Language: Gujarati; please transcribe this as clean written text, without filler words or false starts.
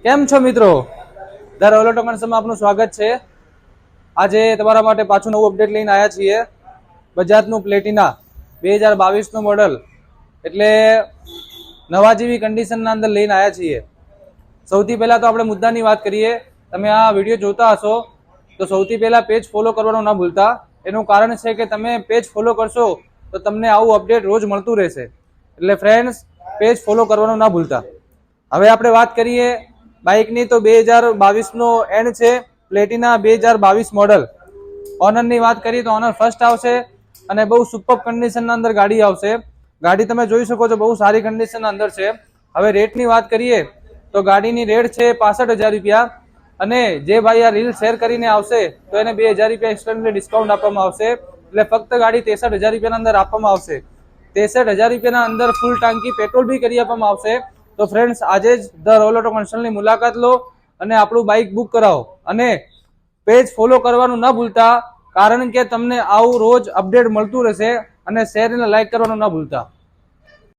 કેમ છો મિત્રો? ધ રોલેટો કન્સર્નમાં આપનું સ્વાગત છે। આજે તમારા માટે પાછું નવું અપડેટ લઈને આવ્યા છીએ। બજાજનું પ્લેટિના 2022નું મોડલ એટલે નવા જેવી કન્ડિશનના અંદર લઈને આવ્યા છીએ। સૌથી પહેલા તો આપણે મુદ્દાની વાત કરીએ। તમે આ વિડીયો જોતા હશો તો સૌથી પહેલા પેજ ફોલો કરવાનું ના ભૂલતા। એનું કારણ છે કે તમે પેજ ફોલો કરશો તો તમને આવું અપડેટ રોજ મળતું રહેશે। એટલે ફ્રેન્ડ્સ, પેજ ફોલો કરવાનું ના ભૂલતા। હવે આપણે વાત કરીએ બાઇકની તો 2022નો એન્ડ છે। Platina 2022 model. ઓનરની વાત કરીએ તો ઓનર ફર્સ્ટ આવશે અને બહુ સુપર કન્ડિશનના અંદર ગાડી આવશે। ગાડી તમે જોઈ શકો છો, બહુ સારી કન્ડિશનના અંદર છે। હવે રેટની વાત કરીએ તો ગાડીની રેટ છે 65,000 રૂપિયા અને જે ભાઈ આ રીલ શેર કરીને આવશે તો એને 2,000 રૂપિયા એક્સ્ટ્રા ડિસ્કાઉન્ટ આપવામાં આવશે। એટલે ફક્ત ગાડી 63,000 રૂપિયાના અંદર આપવામાં આવશે। 63,000 રૂપિયાના અંદર ફૂલ ટાંકી પેટ્રોલ બી કરી આપવામાં આવશે। તો ફ્રેન્ડ્સ, આજે જ ધ રોલેટો કન્સલ્ટની મુલાકાત લો અને આપણું બાઇક બુક કરાવો અને પેજ ફોલો કરવાનું ના ભૂલતા, કારણ કે તમને આવું રોજ અપડેટ મળતું રહેશે। અને શેર અને લાઇક કરવાનું ના ભૂલતા।